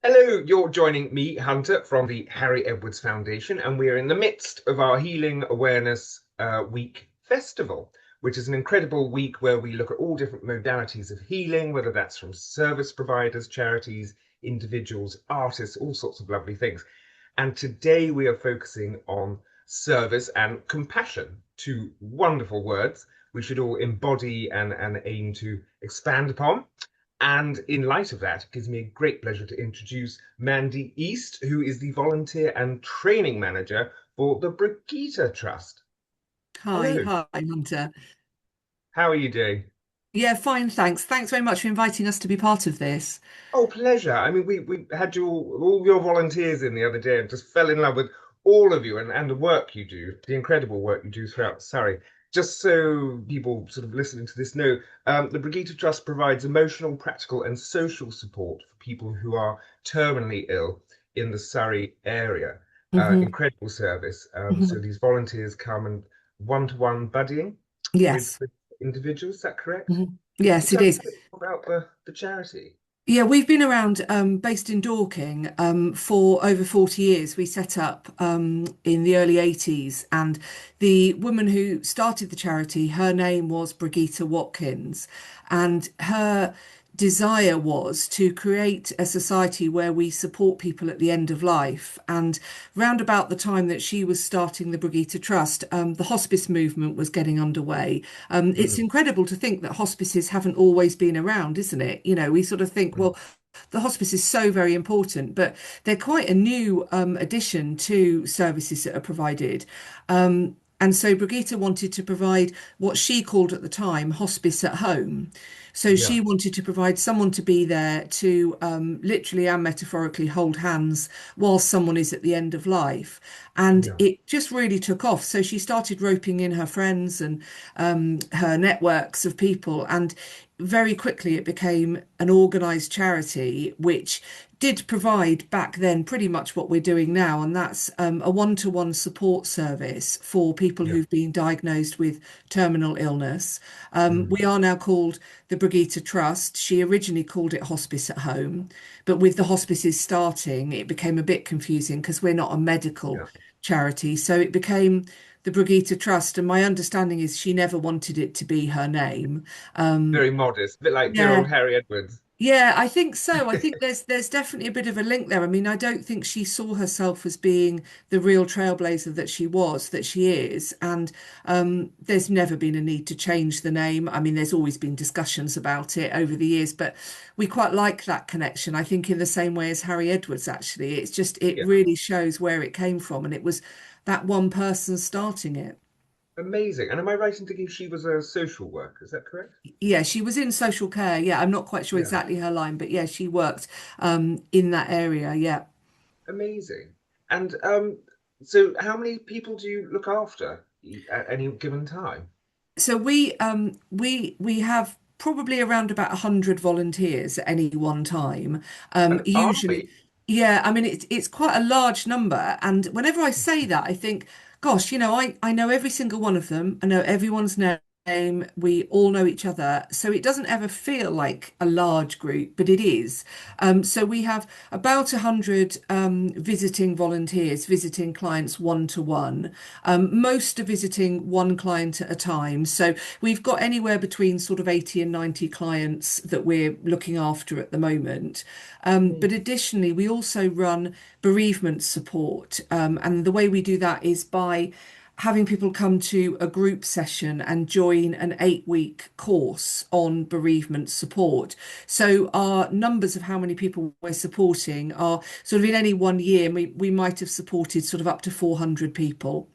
Hello, you're joining me, Hunter, from the Harry Edwards Foundation, and we are in the midst of our Healing Awareness Week festival, which is an incredible week where we look at all different modalities of healing, whether that's from service providers, charities, individuals, artists, all sorts of lovely things. And today we are focusing on service and compassion, two wonderful words we should all embody and aim to expand upon. And in light of that, it gives me a great pleasure to introduce Mandy East, who is the volunteer and training manager for the Brigetta Trust. Hi, Hello, hi, Hunter. how are you doing? Yeah, fine, thanks. Thanks very much for inviting us to be part of this. Oh, pleasure. I mean, we had all your volunteers in the other day and just fell in love with all of you and the work you do, the incredible work you do throughout Surrey. Just so people sort of listening to this know, the Brigida Trust provides emotional, practical, and social support for people who are terminally ill in the Surrey area. Hmm. Incredible service. So Hmm. these volunteers come and one-to-one buddying Yes. with individuals. Is that correct? Hmm. Can you Yes, it tell me is. a bit more about the charity? Yeah, we've been around, based in Dorking, for over 40 years. We set up in the early 80s, and the woman who started the charity, her name was Brigetta Watkins, and her desire was to create a society where we support people at the end of life. And round about the time that she was starting the Brigetta Trust, the hospice movement was getting underway. It's Mm, incredible to think that hospices haven't always been around, isn't it? You know, we sort of think, mm. well, the hospice is so very important, but they're quite a new addition to services that are provided. And so Brigitte wanted to provide what she called at the time hospice at home. So Yeah, she wanted to provide someone to be there to literally and metaphorically hold hands while someone is at the end of life. And yeah, it just really took off. So she started roping in her friends and her networks of people. And very quickly it became an organised charity, which did provide back then pretty much what we're doing now, and that's a one-to-one support service for people yeah. who've been diagnosed with terminal illness. Mm, We are now called the Brigetta Trust. She originally called it Hospice at Home, but with the hospices starting, it became a bit confusing because we're not a medical yeah. charity. So it became the Brigetta Trust, and my understanding is she never wanted it to be her name. Um, Very modest, a bit like dear yeah, old Harry Edwards. yeah, I think so. I think there's definitely a bit of a link there. I mean, I don't think she saw herself as being the real trailblazer that she was, that she is, and there's never been a need to change the name. I mean, there's always been discussions about it over the years, but we quite like that connection. I think in the same way as Harry Edwards, actually, it's just it Yeah, really shows where it came from, and it was that one person starting it. amazing. And am I right in thinking she was a social worker? Is that correct? Yeah, she was in social care. Yeah, I'm not quite sure Yeah, exactly her line, but yeah, she worked in that area. Yeah. amazing. And so how many people do you look after at any given time? So we have probably around about 100 volunteers at any one time. An Usually, army? yeah, I mean it's quite a large number. And whenever I say that, I think, gosh, I know every single one of them. I know everyone's name. We all know each other. So it doesn't ever feel like a large group, but it is. So we have about 100 visiting volunteers, visiting clients one to one. Most are visiting one client at a time. So we've got anywhere between sort of 80 and 90 clients that we're looking after at the moment. Mm. But additionally, we also run bereavement support. And the way we do that is by having people come to a group session and join an 8-week course on bereavement support. So our numbers of how many people we're supporting are sort of in any one year, we might have supported sort of up to 400 people.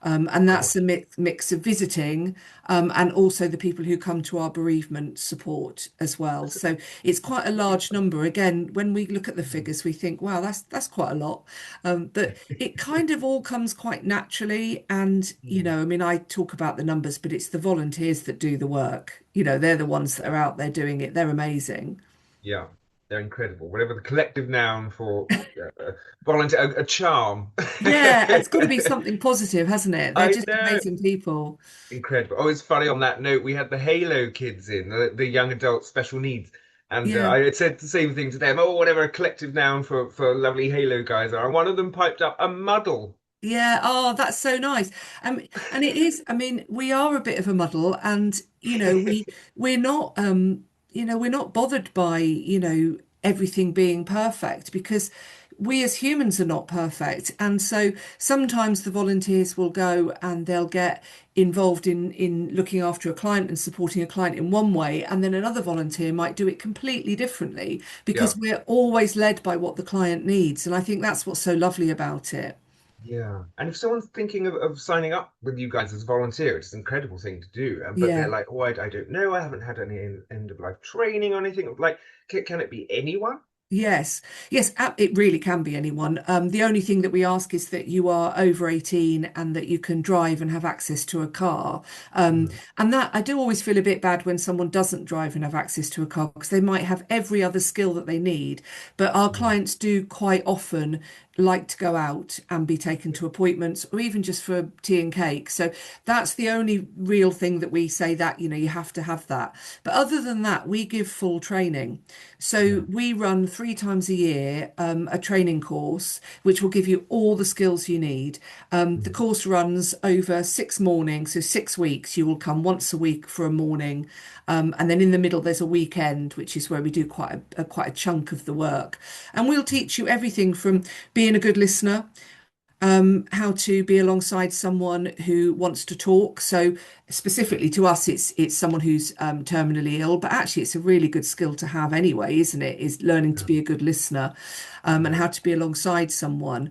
And that's a Gosh. mix of visiting and also the people who come to our bereavement support as well. That's So it's quite a really large number. Again, when we look at the figures, we think, wow, that's quite a lot. But it kind of all comes quite naturally. And, mm. I mean, I talk about the numbers, but it's the volunteers that do the work. They're the ones that are out there doing it. They're amazing. Yeah, they're incredible. Whatever the collective noun for volunteer, a charm. Yeah, it's got to be something positive, hasn't it? They're I just know. amazing people. Incredible. Oh, it's funny on that note. We had the Halo kids in, the young adult special needs. And Yeah. I had said the same thing to them. Oh, whatever a collective noun for lovely Halo guys are. And one of them piped up a muddle. Yeah, oh, that's so nice. And it is, I mean, we are a bit of a muddle and, we're not we're not bothered by, everything being perfect because we as humans are not perfect. And so sometimes the volunteers will go and they'll get involved in looking after a client and supporting a client in one way, and then another volunteer might do it completely differently Yeah. because we're always led by what the client needs. And I think that's what's so lovely about it. Yeah. And if someone's thinking of signing up with you guys as a volunteer, it's an incredible thing to do. But they're Yeah. like, oh, I don't know. I haven't had any end of life training or anything. Like, can it be anyone? Yes, yes, it really can be anyone. The only thing that we ask is that you are over 18 and that you can drive and have access to a car. Mm. And that I do always feel a bit bad when someone doesn't drive and have access to a car because they might have every other skill that they need. But our Mm. clients do quite often like to go out and be taken to appointments or even just for tea and cake. So that's the only real thing that we say that, you have to have that. But other than that, we give full training. Yeah. So we run 3 times a year a training course, which will give you all the skills you need. The Mm. course runs over 6 mornings, so 6 weeks. You will come once a week for a morning, and then in the middle there's a weekend, which is where we do quite a chunk of the work. And we'll teach you everything from being a good listener, how to be alongside someone who wants to talk. So specifically to us, it's someone who's terminally ill, but actually it's a really good skill to have anyway, isn't it? Is learning to Yeah. be a good listener, and Yeah. how to be alongside someone.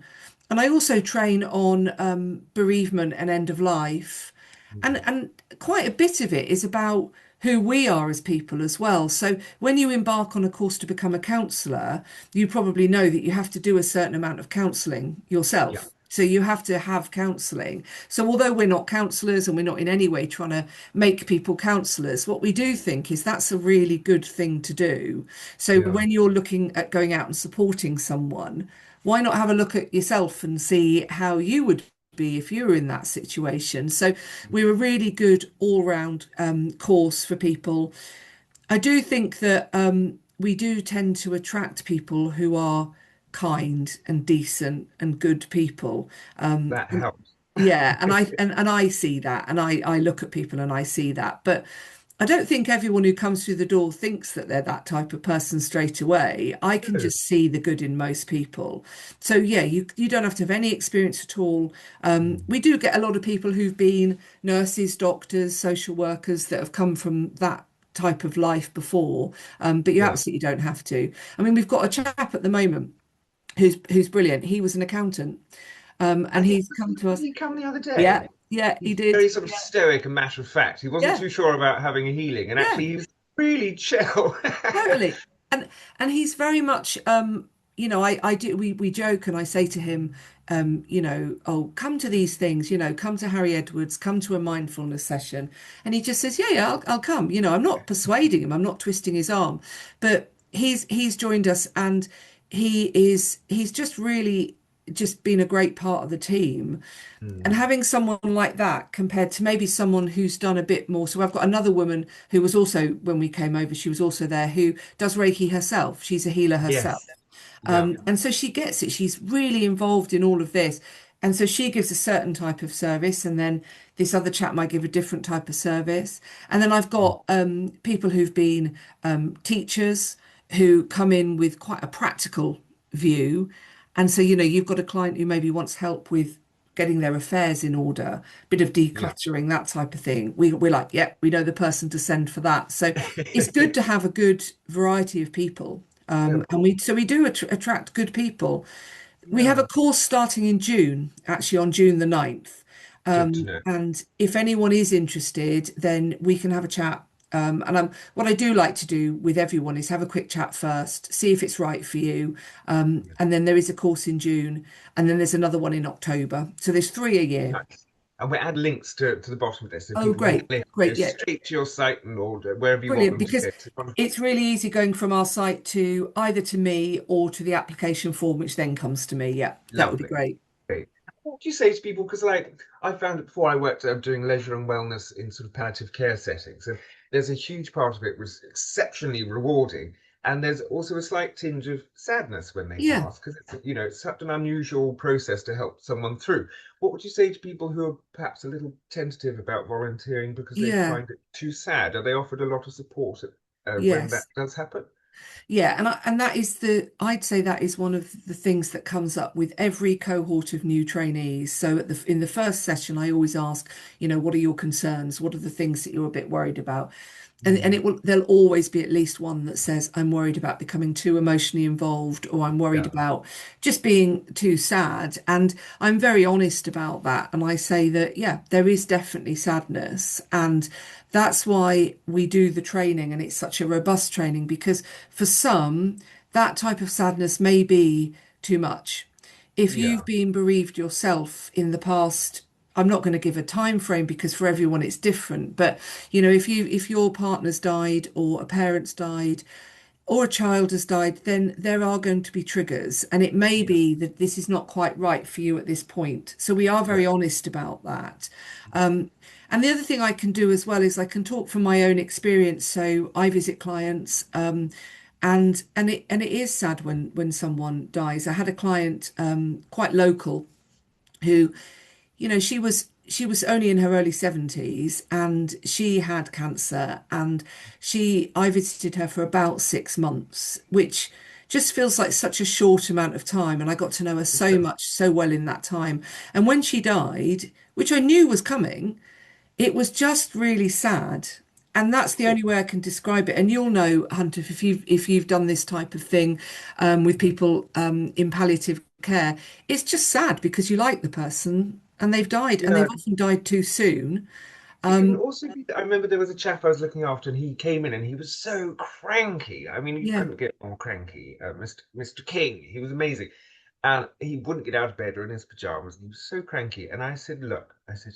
And I also train on bereavement and end of life, Mm. and quite a bit of it is about who we are as people as well. So when you embark on a course to become a counsellor, you probably know that you have to do a certain amount of counselling Yeah. yourself. So you have to have counselling. So although we're not counsellors and we're not in any way trying to make people counsellors, what we do think is that's a really good thing to do. So Yeah. when you're looking at going out and supporting someone, why not have a look at yourself and see how you would be if you were in that situation? So we're a really good all-round course for people. I do think that we do tend to attract people who are kind and decent and good people. That helps. Yeah, and I see that, and I look at people and I see that, but I don't think everyone who comes through the door thinks that they're that type of person straight away. I can No. just see the good in most people. So yeah, you don't have to have any experience at all. Mm. We do get a lot of people who've been nurses, doctors, social workers that have come from that type of life before, but you Yeah. absolutely don't have to. I mean, we've got a chap at the moment who's brilliant. He was an accountant, and he's come to Did us. he come the other Yeah, day? yeah, he He's did. very sort of stoic and matter of fact. He wasn't Yeah, too sure about having a healing, and yeah, actually he was really chill. totally. And he's very much I do we joke and I say to him, oh, come to these things, come to Harry Edwards, come to a mindfulness session. And he just says, yeah, yeah, I'll come. I'm not persuading him, I'm not twisting his arm, but he's joined us and he's just really just been a great part of the team. And Mm. having someone like that compared to maybe someone who's done a bit more. So I've got another woman who was also, when we came over, she was also there, who does Reiki herself. She's a healer herself. Yes. Yeah. And so she gets it. She's really involved in all of this. And so she gives a certain type of service, and then this other chap might give a different type of service. And then I've got people who've been teachers who come in with quite a practical view. And so, you've got a client who maybe wants help with getting their affairs in order, bit of Yeah. decluttering, that type of thing. We're like, yeah, we know the person to send for that. So it's good to have a good variety of people. Yeah, of And course. we do attract good people. We have a Yeah. course starting in June, actually on June the 9th. Good to know. And if anyone is interested, then we can have a chat. What I do like to do with everyone is have a quick chat first, see if it's right for you. Yeah. And then there is a course in June, and then there's another one in October. So there's 3 a year. Nice. And we'll add links to the bottom of this so Oh, people can great, click, go great, yeah, straight to your site and order wherever you want brilliant. them to Because go. It's wonderful. it's really easy going from our site to either to me or to the application form, which then comes to me. Yeah, that would be Lovely. great. Great. What do you say to people? Because, like, I found it before I worked doing leisure and wellness in sort of palliative care settings, and there's a huge part of it was exceptionally rewarding. And there's also a slight tinge of sadness when they Yeah, pass because it's such an unusual process to help someone through. What would you say to people who are perhaps a little tentative about volunteering because they yeah, find it too sad? Are they offered a lot of support when that yes. does happen? Yeah, and that is I'd say that is one of the things that comes up with every cohort of new trainees. So in the first session, I always ask, what are your concerns? What are the things that you're a bit worried about? And Mm, there'll always be at least one that says, I'm worried about becoming too emotionally involved, or I'm worried yeah, about just being too sad. And I'm very honest about that. And I say that, yeah, there is definitely sadness. And that's why we do the training, and it's such a robust training, because for some, that type of sadness may be too much. If yeah, you've been bereaved yourself in the past, I'm not going to give a time frame because for everyone it's different. But if your partner's died or a parent's died or a child has died, then there are going to be triggers, and it may yeah, be that this is not quite right for you at this point. So we are yeah, very honest about that. And the other thing I can do as well is I can talk from my own experience. So I visit clients, and it is sad when someone dies. I had a client quite local who, she was only in her early 70s and she had cancer, and I visited her for about 6 months, which just feels like such a short amount of time, and I got to know her so yeah. much so well in that time. And when she died, which I knew was coming, it was just really sad. And that's the only way I can describe it. And you'll know, Hunter, if you've done this type of thing with people in palliative care, it's just sad because you like the person and they've died, and Yeah, they've often died too soon. it can Um, also be. I remember there was a chap I was looking after, and he came in and he was so cranky. I mean, you yeah, couldn't get more cranky. Mr. King, he was amazing. And he wouldn't get out of bed or in his pajamas. And he was so cranky. And I said, Look, I said,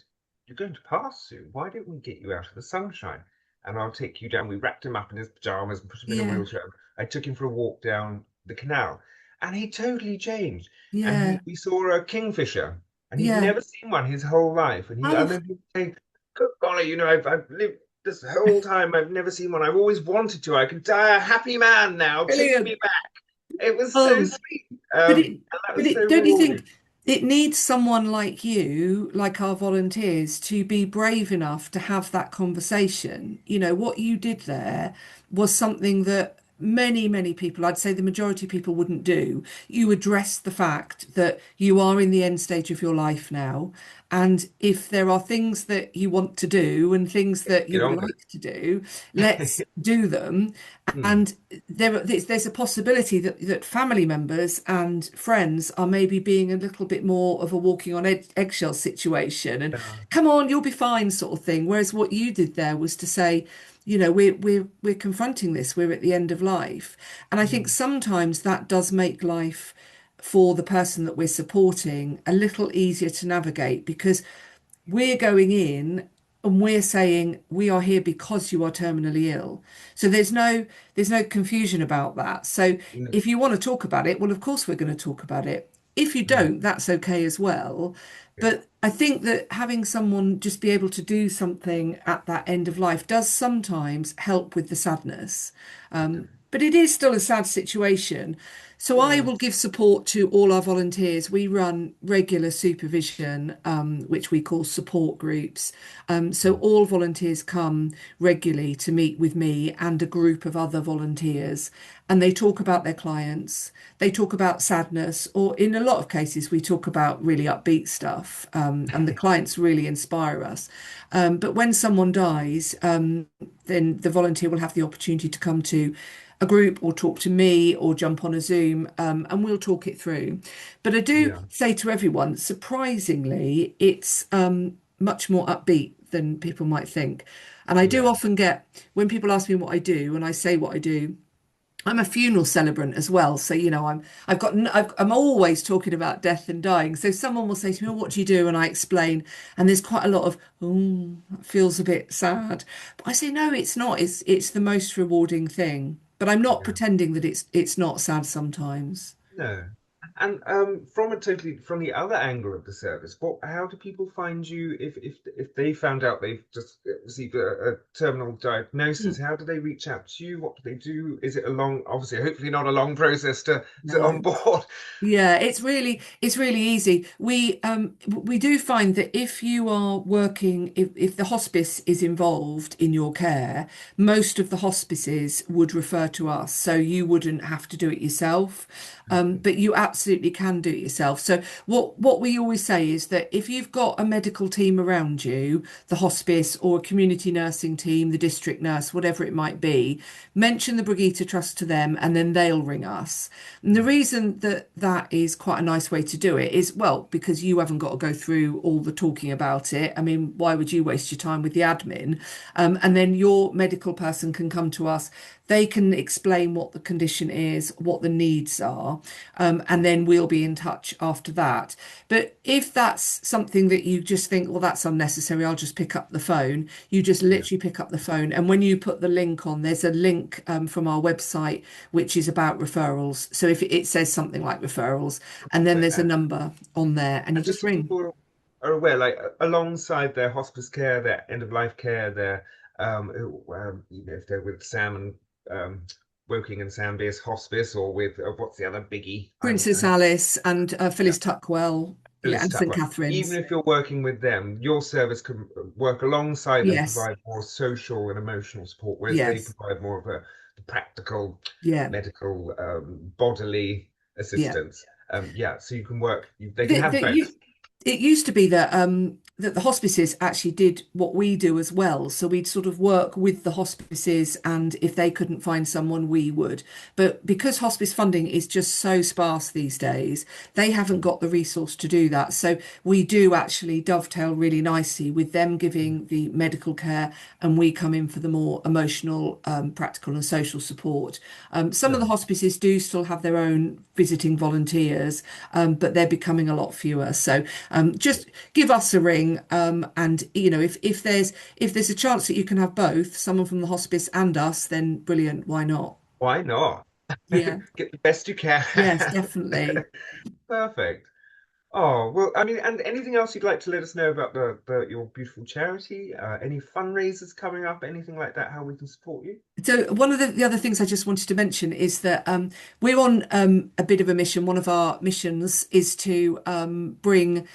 you're going to pass soon. Why don't we get you out of the sunshine? And I'll take you down. We wrapped him up in his pajamas and put him in a yeah, wheelchair. I took him for a walk down the canal. And he totally changed. And yeah, we saw a kingfisher. And he'd yeah. never seen one his whole life. I Oh, remember him saying, Good golly, I've lived this whole time. I've never seen one. I've always wanted to. I can die a happy man now. Take me brilliant. back. It was so Oh, sweet. But it, And that but was so it, don't you think rewarding. it needs someone like you, like our volunteers, to be brave enough to have that conversation? What you did there was something that many, many people, I'd say the majority of people wouldn't do. You address the fact that you are in the end stage of your life now. And if there are things that you want to do and things that you Get would on with like to do, let's do them. Hmm. And there's a possibility that family members and friends are maybe being a little bit more of a walking on eggshell situation, and Yeah. come on, you'll be fine sort of thing. Whereas what you did there was to say, we're confronting this. We're at the end of life, and I think Hmm. sometimes that does make life for the person that we're supporting a little easier to navigate, because we're going in and we're saying we are here because you are terminally ill. So there's no confusion about that. So No. if you want to talk about it, well, of course we're going to talk about it. If you Hmm. don't, that's okay as well. Yeah. But I think that having someone just be able to do something at that end of life does sometimes help with the sadness. But it is still a sad situation. So I Yeah. will give support to all our volunteers. We run regular supervision, which we call support groups. So all volunteers come regularly to meet with me and a group of other volunteers, and they talk about their clients. They talk about sadness, or in a lot of cases, we talk about really upbeat stuff, and the clients really inspire us. But when someone dies, then the volunteer will have the opportunity to come to a group or talk to me or jump on a Zoom, and we'll talk it through. But I do Yeah. say to everyone, surprisingly, it's much more upbeat than people might think. And I do Yeah. often get, when people ask me what I do and I say what I do, I'm a funeral celebrant as well. So, I'm always talking about death and dying. So someone will say to me, "Oh, what do you do?" And I explain, and there's quite a lot of, "Oh, that feels a bit sad." But I say, no, it's not. It's the most rewarding thing. But I'm not Yeah. pretending that it's not sad sometimes. No. And from the other angle of the service, how do people find you if they found out they've just received a terminal diagnosis? How do they reach out to you? What do they do? Is it a long, obviously, hopefully not a long process to sit on No. board? Yeah, it's really easy. We do find that if you are working, if the hospice is involved in your care, most of the hospices would refer to us, so you wouldn't have to do it yourself. But you absolutely can do it yourself. So what we always say is that if you've got a medical team around you, the hospice or a community nursing team, the district nurse, whatever it might be, mention the Brigetta Trust to them, and then they'll ring us. And the reason that that is quite a nice way to do it is, well, because you haven't got to go through all the talking about it. I mean, why would you waste your time with the admin? And then your medical person can come to us. They can explain what the condition is, what the needs are, and then we'll be in touch after that. But if that's something that you just think, well, that's unnecessary, I'll just pick up the phone, you just Yeah, literally pick up the phone. And when you put the link on, there's a link from our website which is about referrals. So if it says something like referrals, and then there's a yeah. number on there, and you And just just so ring. people are aware, like alongside their hospice care, their end of life care, their if they're with Sam and Woking and Sam Beers Hospice, or with what's the other biggie? Princess Alice and Yeah, Phyllis Tuckwell, yeah, Phyllis and St Tutwiler. Even Catherine's. if you're working with them, your service can work alongside and Yes, provide more social and emotional support, whereas they yes, provide more of a practical, yeah, medical, bodily yeah. assistance. Yeah, so you can work. They can That have that both. you it used to be that that the hospices actually did what we do as well. So we'd sort of work with the hospices, and if they couldn't find someone, we would. But because hospice funding is just so sparse these days, they haven't got the resource to do that. So we do actually dovetail really nicely with them giving the medical care, and we come in for the more emotional, practical, and social support. Some of the No. hospices do still have their own visiting volunteers, but they're becoming a lot fewer. So just give us a ring, and if there's a chance that you can have both, someone from the hospice and us, then brilliant. Why not? Why not? Yeah. Get the best you can. Yes, definitely. Perfect. Oh, well, I mean, and anything else you'd like to let us know about your beautiful charity? Any fundraisers coming up, anything like that, how we can support you? So one of the other things I just wanted to mention is that we're on a bit of a mission. One of our missions is to bring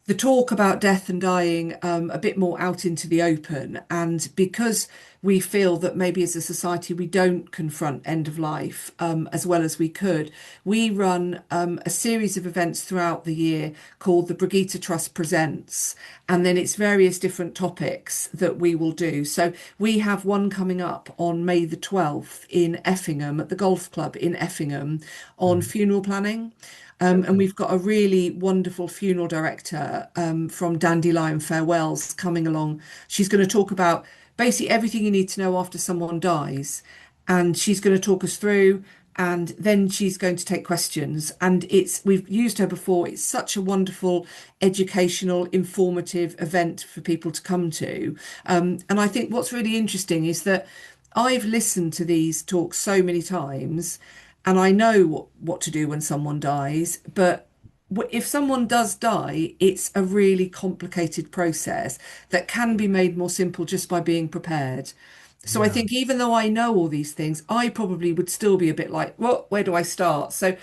the talk about death and dying a bit more out into the open. And because we feel that maybe as a society we don't confront end of life as well as we could, we run a series of events throughout the year called the Brigetta Trust Presents. And then it's various different topics that we will do. So we have one coming up on May the 12th in Effingham at the golf club in Effingham on Mm. funeral planning. And Okay. we've got a really wonderful funeral director from Dandelion Farewells coming along. She's going to talk about basically everything you need to know after someone dies. And she's going to talk us through, and then she's going to take questions. And we've used her before. It's such a wonderful, educational, informative event for people to come to. And I think what's really interesting is that I've listened to these talks so many times, and I know what to do when someone dies, but if someone does die, it's a really complicated process that can be made more simple just by being prepared. So I Yeah. think even though I know all these things, I probably would still be a bit like, well, where do I start? So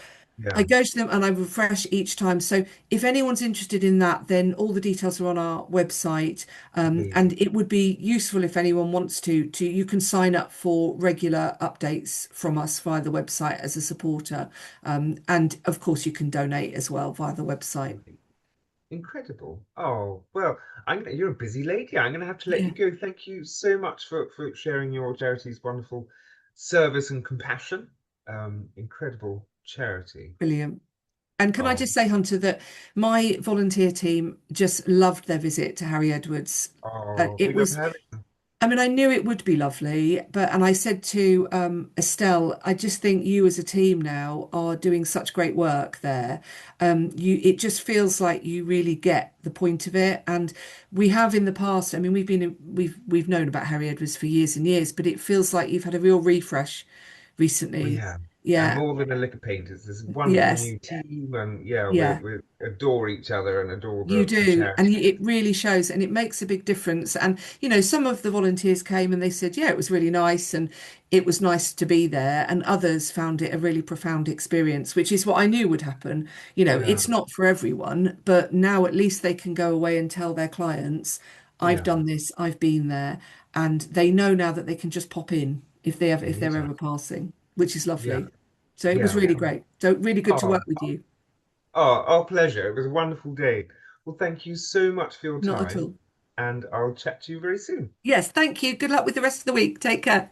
I Yeah. go to them and I refresh each time. So if anyone's interested in that, then all the details are on our website. And Amazing. it would be useful if anyone wants to you can sign up for regular updates from us via the website as a supporter. And of course, you can donate as well via the website. Incredible. Oh, well, you're a busy lady. I'm going to have to let you Yeah, go. Thank you so much for sharing your charity's wonderful service and compassion. Incredible charity. brilliant. And can I Oh, just say, Hunter, that my volunteer team just loved their visit to Harry Edwards. oh, It we love was having. I mean, I knew it would be lovely, and I said to Estelle, I just think you as a team now are doing such great work there. It just feels like you really get the point of it, and we have in the past. I mean, we've known about Harry Edwards for years and years, but it feels like you've had a real refresh We recently. have. And Yeah. more than a lick of paint, it's this wonderful Yes. new team, and yeah, Yeah. we adore each other and adore You the do, and charity. it really shows, and it makes a big difference. And some of the volunteers came and they said, "Yeah, it was really nice, and it was nice to be there." And others found it a really profound experience, which is what I knew would happen. Yeah, It's not for everyone, but now at least they can go away and tell their clients, "I've yeah, done this, I've been there," and they know now that they can just pop in if they're ever exactly. passing, which is Yeah, lovely. So it was yeah. really great. So really good to Oh, work with you. our pleasure. It was a wonderful day. Well, thank you so much for your Not at time, all. and I'll chat to you very soon. Yes, thank you. Good luck with the rest of the week. Take care.